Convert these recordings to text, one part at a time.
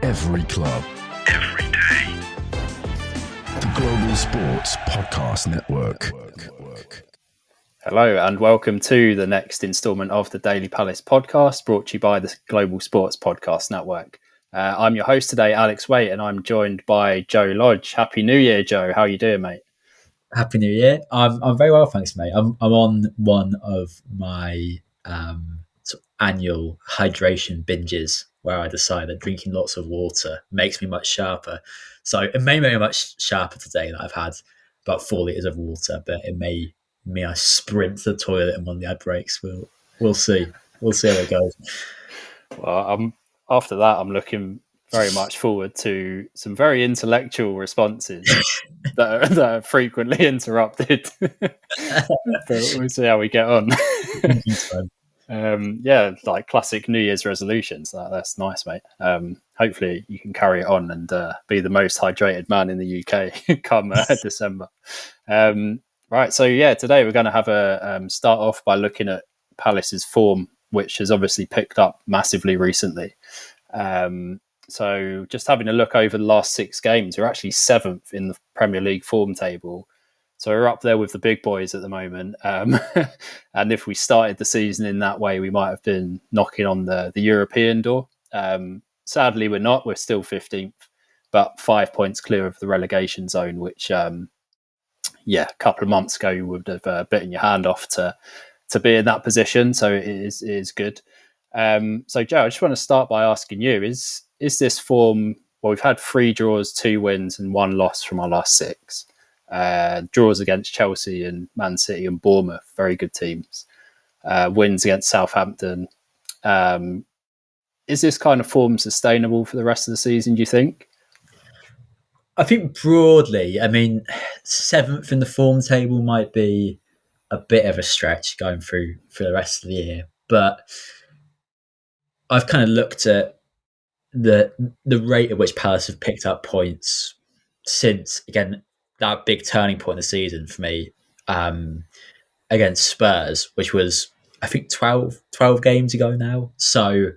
Every club. Every day. The Global Sports Podcast Network. Hello and welcome to the next instalment of the Daily Palace podcast, brought to you by the Global Sports Podcast Network. I'm your host today, Alex Waite, and I'm joined by Joe Lodge. Happy New Year, Joe. How are you doing, mate? Happy New Year. I'm very well, thanks, mate. I'm on one of my sort of annual hydration binges where I decide that drinking lots of water makes me much sharper. So it may make me much sharper today that I've had about 4 litres of water, but it may I sprint to the toilet in one of the ad breaks. We'll see. We'll see how it goes. Well, after that, I'm looking very much forward to some very intellectual responses that are frequently interrupted. But we'll see how we get on. Like classic New Year's resolutions. That's nice, mate. Hopefully you can carry it on and be the most hydrated man in the UK come December. Right, so today we're going to have a start off by looking at Palace's form, which has obviously picked up massively recently. So just having a look over the last 6 games, we're actually 7th in the Premier League form table. So we're up there with the big boys at the moment. And if we started the season in that way, we might have been knocking on the European door. Sadly, we're not. We're still 15th, but 5 points clear of the relegation zone, which, a couple of months ago, you would have bitten your hand off to be in that position. So it is good. So, Joe, I just want to start by asking you, is this form, well, we've had 3 draws, 2 wins and 1 loss from our last 6. Draws against Chelsea and Man City and Bournemouth, very good teams. Wins against Southampton. Is this kind of form sustainable for the rest of the season, do you think? I think broadly, 7th in the form table might be a bit of a stretch going through for the rest of the year. But I've kind of looked at the rate at which Palace have picked up points since, again, that big turning point in the season for me against Spurs, which was, I think, 12 games ago now. So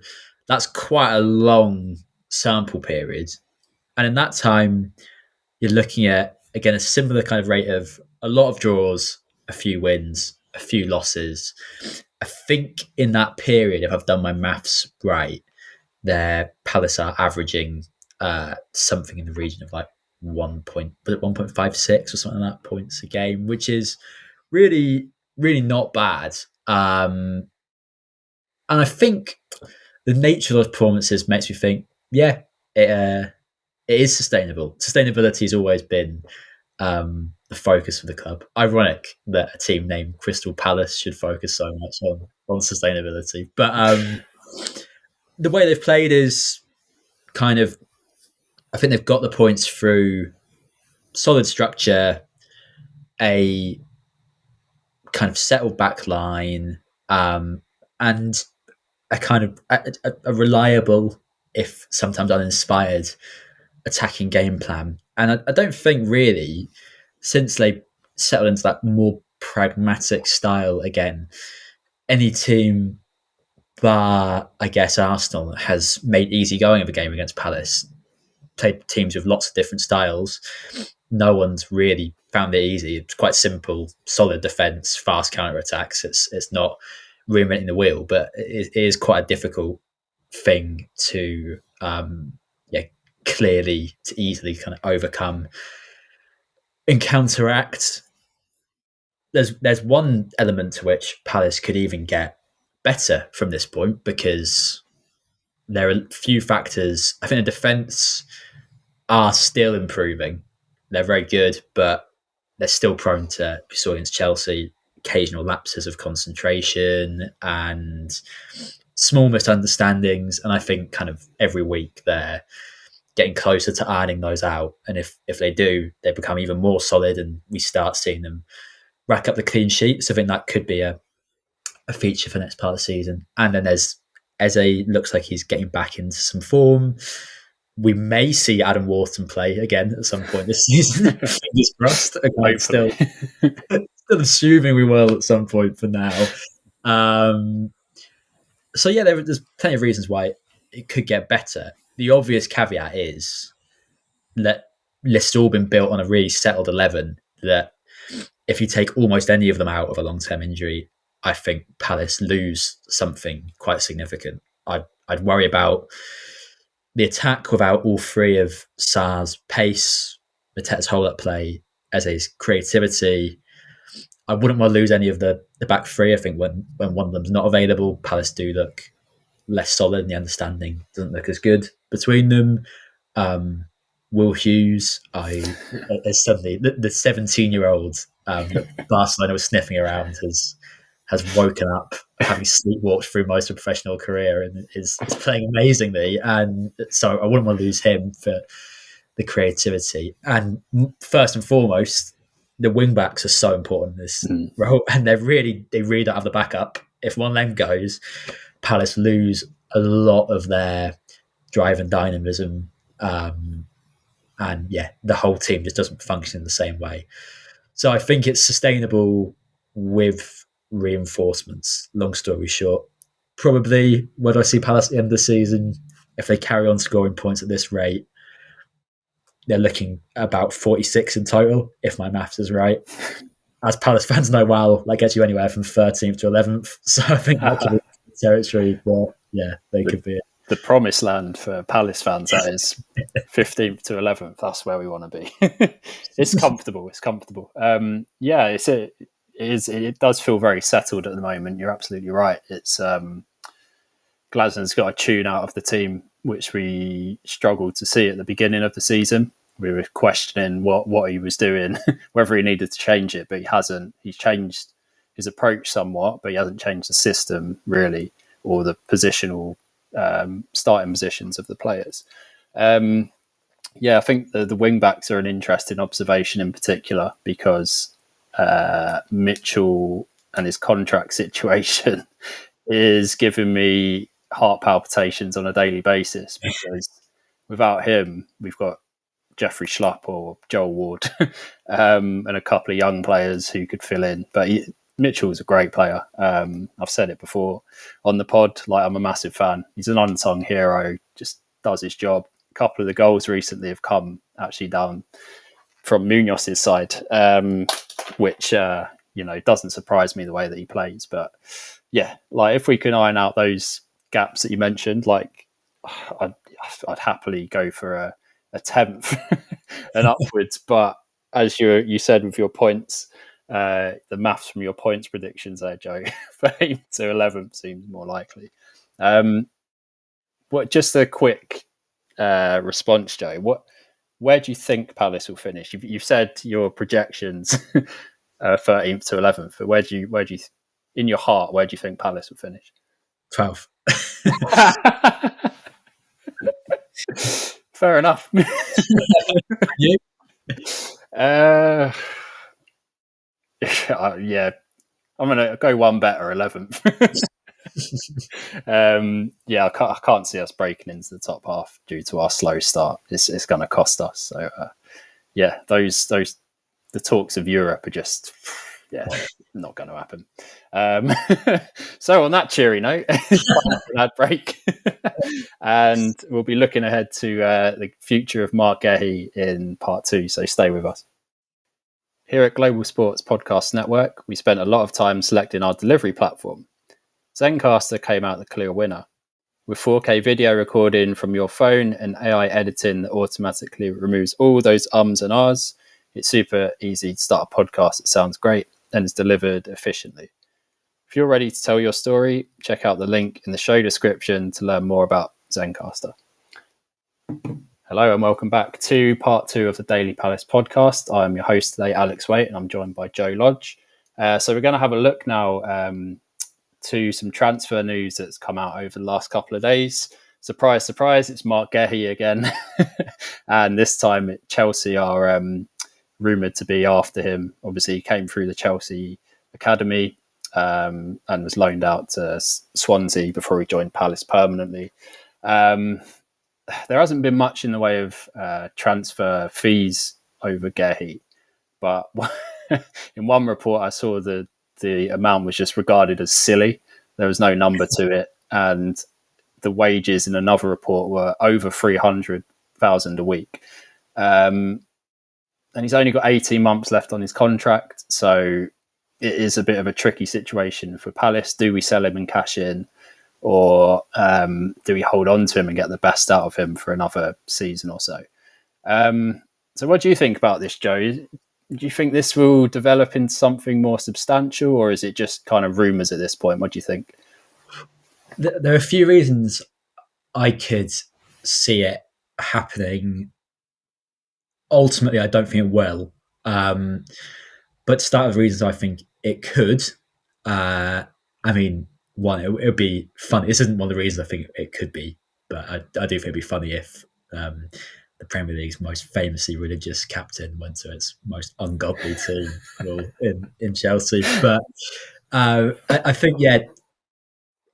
that's quite a long sample period. And in that time, you're looking at, again, a similar kind of rate of a lot of draws, a few wins, a few losses. I think in that period, if I've done my maths right, Palace are averaging something in the region of like 1.56 or something like that points a game, which is really, really not bad. And I think the nature of those performances makes me think, it is sustainable. Sustainability has always been the focus for the club. Ironic that a team named Crystal Palace should focus so much on sustainability. But the way they've played is kind of, I think they've got the points through solid structure, a kind of settled back line, and a kind of a reliable, if sometimes uninspired, attacking game plan. And I don't think really, since they settled into that more pragmatic style again, any team bar, I guess, Arsenal has made easy going of a game against Palace. Played teams with lots of different styles. No one's really found it easy. It's quite simple, solid defence, fast counter-attacks. It's not reinventing the wheel, but it is quite a difficult thing to clearly, to easily kind of overcome and counteract. There's one element to which Palace could even get better from this point, because there are a few factors. I think the defence are still improving. They're very good, but they're still prone to, we saw against Chelsea, occasional lapses of concentration and small misunderstandings. And I think kind of every week they're getting closer to ironing those out. And if they do, they become even more solid and we start seeing them rack up the clean sheets. I think that could be a feature for the next part of the season. And then there's Eze, looks like he's getting back into some form. We may see Adam Wharton play again at some point this season. Fingers crossed. Okay, still assuming we will at some point for now. So yeah, there's plenty of reasons why it could get better. The obvious caveat is that list's all been built on a really settled 11 that if you take almost any of them out of a long-term injury, I think Palace lose something quite significant. I'd worry about the attack without all three of Sarr's pace, Mateta's hold-up play, Eze's creativity. I wouldn't want to lose any of the back three. I think when one of them's not available, Palace do look less solid, and the understanding doesn't look as good between them. Will Hughes, is suddenly the 17-year-old that Barcelona was sniffing around has woken up, having sleepwalked through most of a professional career, and is playing amazingly. And so I wouldn't want to lose him for the creativity. And first and foremost, the wing backs are so important in this role, and they really don't have the backup. If one of them goes, Palace lose a lot of their drive and dynamism, and the whole team just doesn't function in the same way. So I think it's sustainable with reinforcements. Long story short, probably where do I see Palace at the end of the season? If they carry on scoring points at this rate, they're looking about 46 in total, if my maths is right. As Palace fans know well, that gets you anywhere from 13th to 11th. So I think that could be territory where, they could be. The promised land for Palace fans, that is 15th to 11th. That's where we want to be. It's comfortable. It's comfortable. It does feel very settled at the moment. You're absolutely right. It's Glasner's got a tune out of the team, which we struggled to see at the beginning of the season. We were questioning what he was doing, whether he needed to change it, but he hasn't. He's changed his approach somewhat, but he hasn't changed the system really, or the positional starting positions of the players. I think the wing backs are an interesting observation in particular because Mitchell and his contract situation is giving me heart palpitations on a daily basis, because without him, we've got Jeffrey Schlupp or Joel Ward and a couple of young players who could fill in. But Mitchell's a great player. I've said it before on the pod, I'm a massive fan. He's an unsung hero, just does his job. A couple of the goals recently have come actually down from Munoz's side, which doesn't surprise me the way that he plays. But if we can iron out those gaps that you mentioned, I'd happily go for a 10th and upwards. But as you said with your points, the maths from your points predictions there, Joe, for 8 to 11th seems more likely. Just a quick response, Joe. Where do you think Palace will finish? You've said your projections 13th to 11th, but where do you, in your heart, where do you think Palace will finish? 12th. Fair enough. You? I'm gonna go one better, 11th. I can't see us breaking into the top half due to our slow start. It's going to cost us. So the talks of Europe are just not going to happen. So on that cheery note, an ad break, and we'll be looking ahead to the future of Mark Gehry in part 2. So stay with us. Here at Global Sports Podcast Network, we spent a lot of time selecting our delivery platform. Zencaster came out the clear winner. With 4K video recording from your phone and AI editing that automatically removes all those ums and ahs, it's super easy to start a podcast that sounds great and is delivered efficiently. If you're ready to tell your story, check out the link in the show description to learn more about Zencaster. Hello and welcome back to part 2 of the Daily Palace podcast. I'm your host today, Alex Waite, and I'm joined by Joe Lodge. So we're going to have a look now to some transfer news that's come out over the last couple of days. Surprise, surprise, it's Mark Gehry again. And this time Chelsea are rumoured to be after him. Obviously, he came through the Chelsea Academy and was loaned out to Swansea before he joined Palace permanently. There hasn't been much in the way of transfer fees over Gehry, but in one report I saw the amount was just regarded as silly. There was no number to it, and the wages in another report were over 300,000 a week. And he's only got 18 months left on his contract, so it is a bit of a tricky situation for Palace. Do we sell him and cash in, or do we hold on to him and get the best out of him for another season or so? So what do you think about this, Joe? Do you think this will develop into something more substantial, or is it just kind of rumours at this point? What do you think? There are a few reasons I could see it happening. Ultimately, I don't think it will. But to start with reasons I think it could. I mean, one, it would be fun. This isn't one of the reasons I think it could be, but I do think it'd be funny if the Premier League's most famously religious captain went to its most ungodly team in Chelsea. But I think,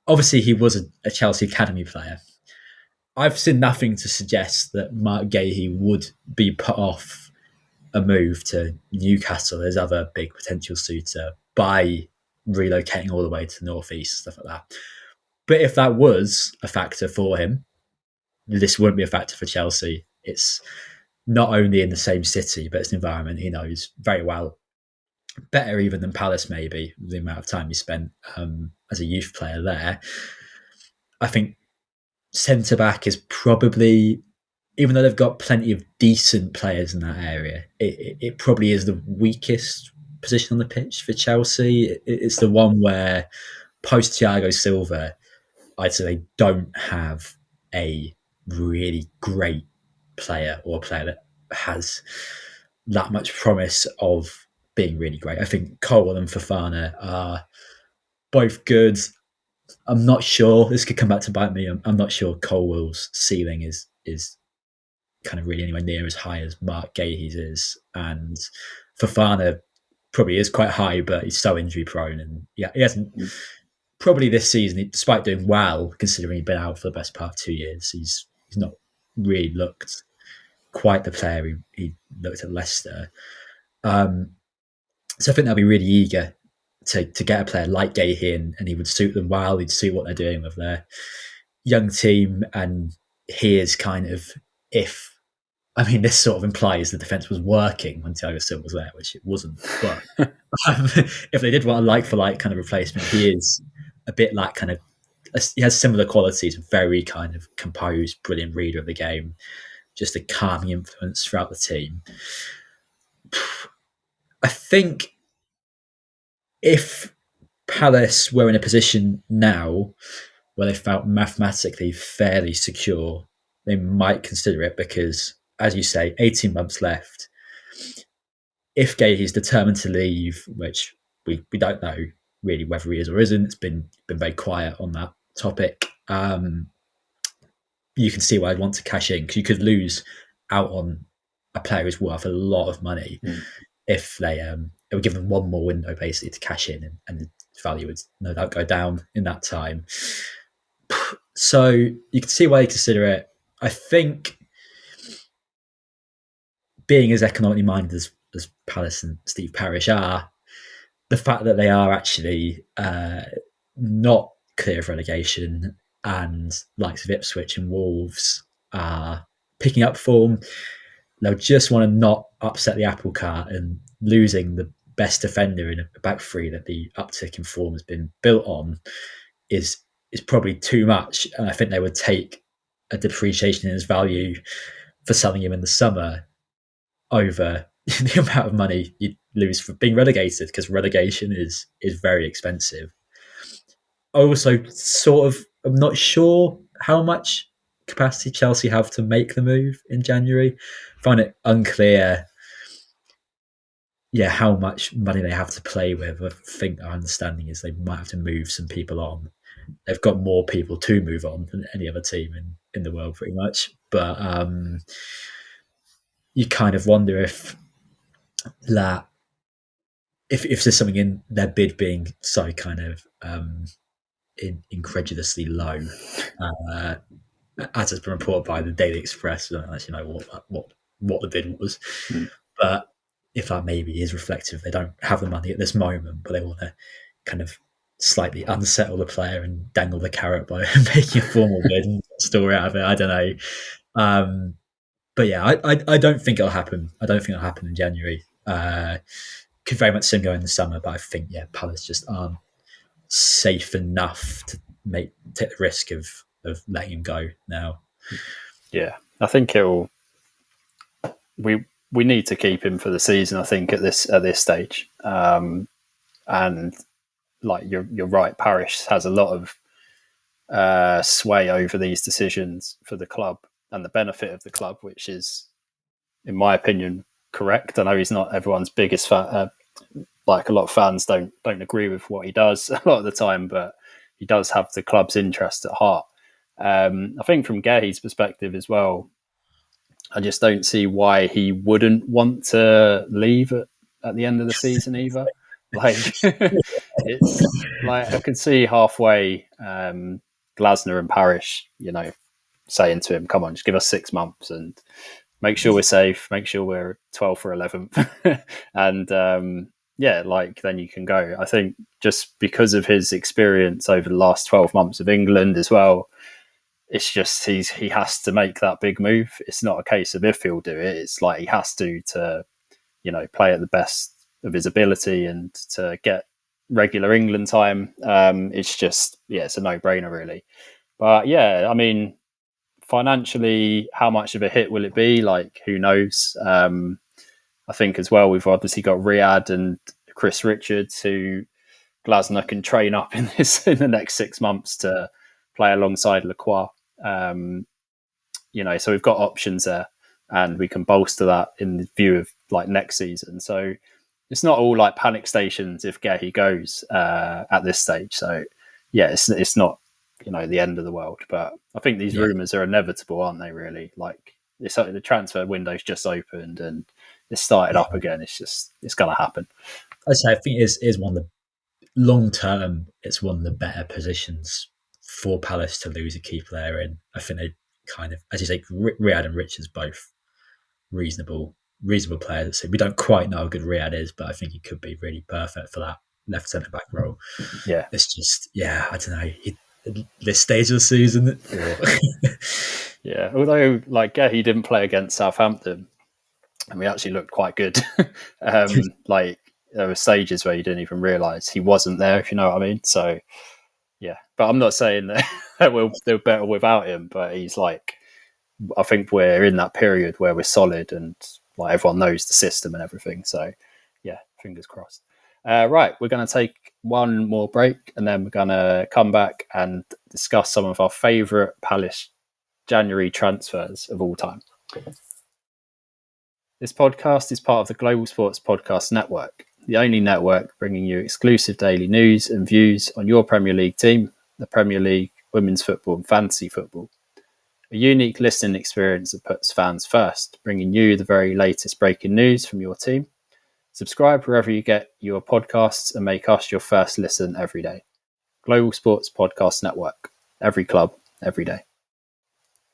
obviously he was a Chelsea academy player. I've seen nothing to suggest that Marc Guehi would be put off a move to Newcastle, his other big potential suitor, by relocating all the way to the northeast, stuff like that. But if that was a factor for him, this wouldn't be a factor for Chelsea. It's not only in the same city, but it's an environment he knows very well. Better even than Palace, maybe, the amount of time he spent as a youth player there. I think centre-back is probably, even though they've got plenty of decent players in that area, it probably is the weakest position on the pitch for Chelsea. It's the one where, post Thiago Silva, I'd say they don't have a really great player or a player that has that much promise of being really great. I think Cole and Fofana are both good. I'm not sure. This could come back to bite me. I'm not sure Colwell's ceiling is kind of really anywhere near as high as Mark Guehi's is, and Fofana probably is quite high, but he's so injury prone, and he hasn't probably this season, despite doing well, considering he'd been out for the best part of 2 years. He's not really looked quite the player he looked at Leicester. So I think they'll be really eager to get a player like Guehi in, and he would suit them well. He'd suit what they're doing with their young team, and he is kind of, this sort of implies the defence was working when Thiago Silva was there, which it wasn't. But if they did want a like-for-like kind of replacement, he is a bit like kind of, he has similar qualities, very kind of composed, brilliant reader of the game, just a calming influence throughout the team. I think if Palace were in a position now where they felt mathematically fairly secure, they might consider it because, as you say, 18 months left. If Guehi's determined to leave, which we don't know really whether he is or isn't, it's been very quiet on that topic. You can see why I'd want to cash in, because you could lose out on a player who's worth a lot of money if they it would give them one more window basically to cash in, and the value would no doubt go down in that time. So you can see why you consider it. I think being as economically minded as Palace and Steve Parish are, the fact that they are actually not clear of relegation, and likes of Ipswich and Wolves are picking up form, they'll just want to not upset the apple cart, and losing the best defender in a back three that the uptick in form has been built on is probably too much. And I think they would take a depreciation in his value for selling him in the summer over the amount of money you'd lose for being relegated, because relegation is very expensive. I also I'm not sure how much capacity Chelsea have to make the move in January. I find it unclear how much money they have to play with. I think our understanding is they might have to move some people on. They've got more people to move on than any other team in the world, pretty much. But you kind of wonder if there's something in their bid being so kind of incredulously low, as has been reported by the Daily Express. I don't actually know what the bid was, but if that maybe is reflective, they don't have the money at this moment, but they want to kind of slightly unsettle the player and dangle the carrot by making a formal bid and story out of it. I don't know. But yeah, I don't think it'll happen. I don't think it'll happen in January. Could very much see him go in the summer, but I think Palace just aren't safe enough to take the risk of letting him go now. Yeah, I think it'll. We need to keep him for the season. I think at this stage, and like you're right, Parish has a lot of sway over these decisions for the club and the benefit of the club, which is, in my opinion, correct. I know he's not everyone's biggest fan. Like a lot of fans don't agree with what he does a lot of the time, but he does have the club's interest at heart. I think from Gehry's perspective as well, I just don't see why he wouldn't want to leave at the end of the season either. Like it's like I can see halfway Glasner and Parish, saying to him, "Come on, just give us 6 months and make sure we're safe, make sure we're 12th or 11th," and then you can go. I think just because of his experience over the last 12 months of England as well, it's just he has to make that big move. It's not a case of if he'll do it. It's like he has to play at the best of his ability and to get regular England time. It's just, it's a no-brainer really. But yeah, I mean, financially, how much of a hit will it be? Like, who knows? I think as well, we've obviously got Riyadh and Chris Richards, who Glasner can train up in the next 6 months to play alongside Lacroix. So we've got options there, and we can bolster that in the view of like next season. So it's not all like panic stations if Gehry goes at this stage. So yeah, it's not the end of the world. But I think these rumours are inevitable, aren't they? Really, like the transfer window's just opened and it's started up again. It's going to happen. I say I think it is one of the long term. It's one of the better positions for Palace to lose a key player in. I think they kind of, as you say, Riyadh and Richards both reasonable players. So we don't quite know how good Riyadh is, but I think he could be really perfect for that left centre back role. Yeah, it's just I don't know. This stage of the season, yeah. Although like Gehry didn't play against Southampton, and we actually looked quite good. Like there were stages where you didn't even realise he wasn't there, if you know what I mean. So yeah, but I'm not saying that they're better without him. But he's like, I think we're in that period where we're solid and like everyone knows the system and everything. So yeah, fingers crossed. Right, we're going to take one more break and then we're going to come back and discuss some of our favourite Palace January transfers of all time. This podcast is part of the Global Sports Podcast Network, the only network bringing you exclusive daily news and views on your Premier League team, the Premier League, women's football and fantasy football. A unique listening experience that puts fans first, bringing you the very latest breaking news from your team. Subscribe wherever you get your podcasts and make us your first listen every day. Global Sports Podcast Network. Every club, every day.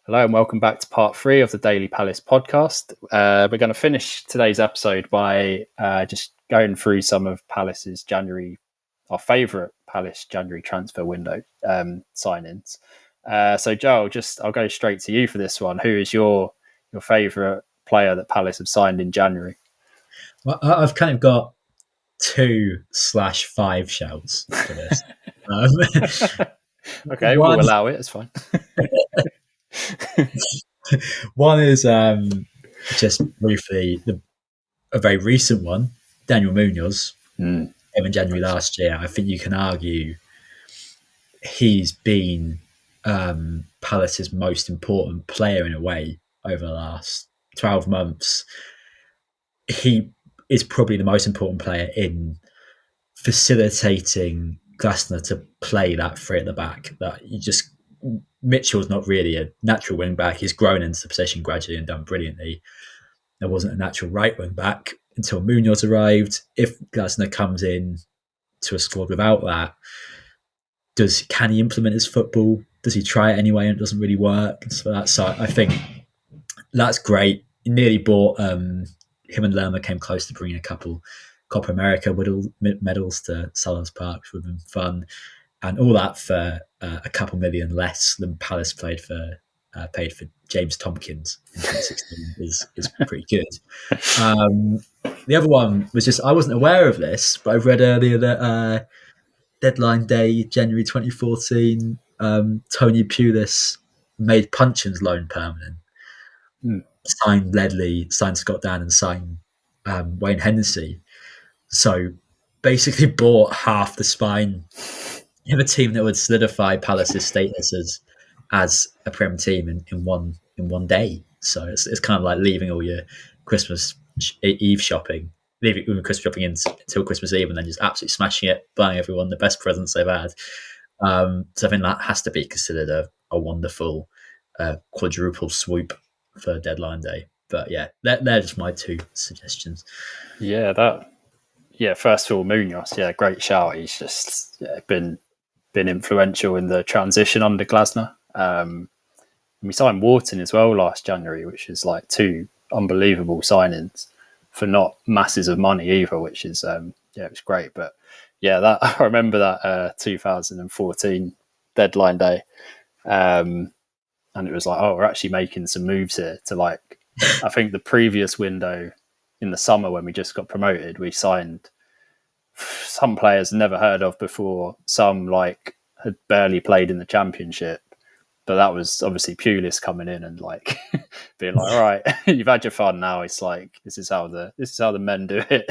Hello and welcome back to part 3 of the Daily Palace podcast. We're going to finish today's episode by just going through some of Palace's our favourite Palace January transfer window signings. So Joel, I'll go straight to you for this one. Who is your favourite player that Palace have signed in January? Well, I've kind of got 2/5 shouts for this. Okay, we'll allow it. It's fine. One is just briefly a very recent one, Daniel Munoz. Came in January last year. I think you can argue he's been Palace's most important player in a way over the last 12 months. He is probably the most important player in facilitating Glasner to play that 3 at the back. Mitchell's not really a natural wing back. He's grown into the position gradually and done brilliantly. There wasn't a natural right wing back until Munoz arrived. If Glasner comes in to a squad without that, can he implement his football? Does he try it anyway and it doesn't really work? So I think that's great. He nearly bought him and Lerma came close to bringing a couple Copa America medals to Selhurst Park, which would have been fun, and all that for a couple million less than Palace paid for James Tompkins in 2016 is pretty good. The other one was just, I wasn't aware of this, but I read earlier that deadline day, January 2014, Tony Pulis made Punchin's loan permanent. Signed Ledley, signed Scott Dan, and signed Wayne Hennessy. So basically bought half the spine of a team that would solidify Palace's status as a Prem team in one day. So it's kind of like leaving all your Christmas Eve shopping, leaving Christmas shopping until Christmas Eve, and then just absolutely smashing it, buying everyone the best presents they've had. So I think that has to be considered a wonderful quadruple swoop for deadline day. But yeah, they're just my two suggestions. First of all, Munoz, great shout. He's just been influential in the transition under Glasner. We signed Wharton as well last January, which is like two unbelievable signings for not masses of money either, which is it was great. But that I remember that 2014 deadline day, and it was like, oh, we're actually making some moves here to like. I think the previous window in the summer when we just got promoted, we signed some players never heard of before, some like had barely played in the Championship, but that was obviously Pulis coming in and like being like, all right, you've had your fun now. It's like this is how the men do it,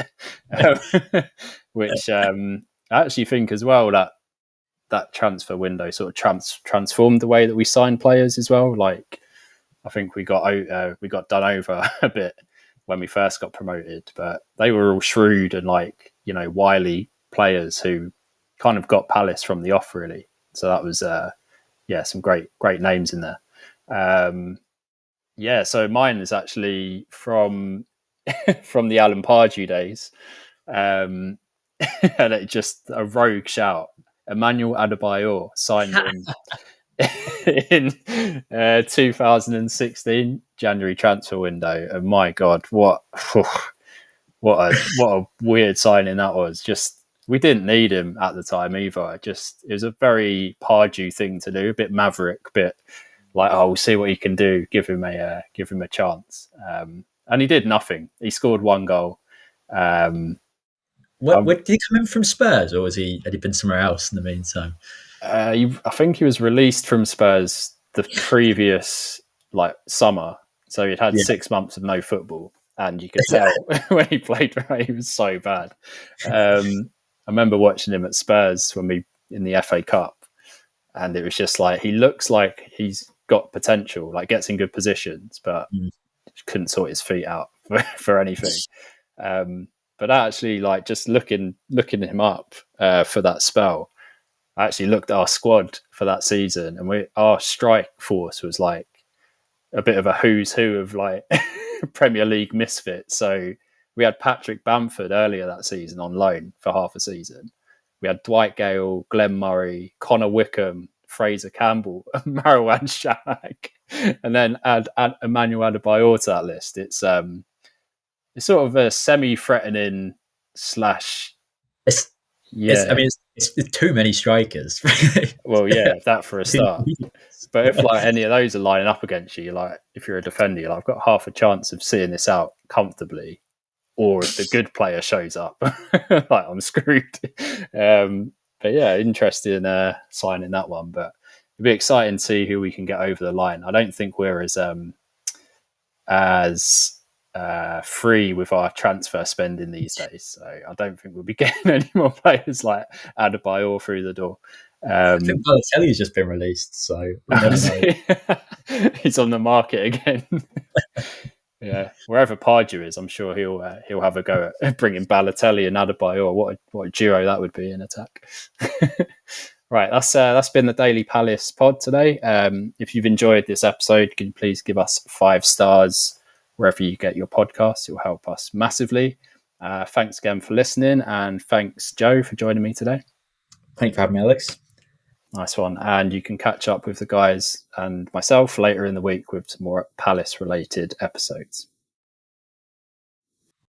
which I actually think as well that transfer window sort of transformed the way that we sign players as well. Like I think we got done over a bit when we first got promoted, but they were all shrewd and like, wily players who kind of got Palace from the off really. So that was, some great names in there. So mine is actually from the Alan Pardew days. And it's just a rogue shout. Emmanuel Adebayor signed in 2016 January transfer window, and my God, what a weird signing that was. Just we didn't need him at the time either. It was a very Pardew thing to do, a bit maverick, bit like, oh, we'll see what he can do. Give him a chance, and he did nothing. He scored one goal. Did he come in from Spurs, or had he been somewhere else in the meantime? I think he was released from Spurs the previous summer, so he'd had 6 months of no football, and you could tell when he played, he was so bad. I remember watching him at Spurs in the FA Cup, and it was just like he looks like he's got potential, like gets in good positions, but couldn't sort his feet out for anything. But actually, like just looking him up for that spell. I actually looked at our squad for that season, and our strike force was like a bit of a who's who of like Premier League misfits. So we had Patrick Bamford earlier that season on loan for half a season. We had Dwight Gale, Glenn Murray, Connor Wickham, Fraser Campbell, and Marwan Shamak, and then add Emmanuel Adebayor to that list. It's sort of a semi-threatening / It's too many strikers. Well, yeah, that for a start. But if like any of those are lining up against you, like if you're a defender, you're like, I've got half a chance of seeing this out comfortably. Or if the good player shows up, like I'm screwed. But yeah, interesting signing that one. But it'll be exciting to see who we can get over the line. I don't think we're as free with our transfer spending these days, so I don't think we'll be getting any more players like Adebayor through the door. I think Balotelli's just been released, so he's on the market again. Yeah, wherever Pardew is, I'm sure he'll have a go at bringing Balotelli and Adebayor. What a duo that would be in attack. Right, that's been the Daily Palace pod today. If you've enjoyed this episode, can you please give us 5 stars wherever you get your podcasts? It will help us massively. Thanks again for listening, and thanks, Joe, for joining me today. Thanks for having me, Alex. Nice one. And you can catch up with the guys and myself later in the week with some more Palace-related episodes.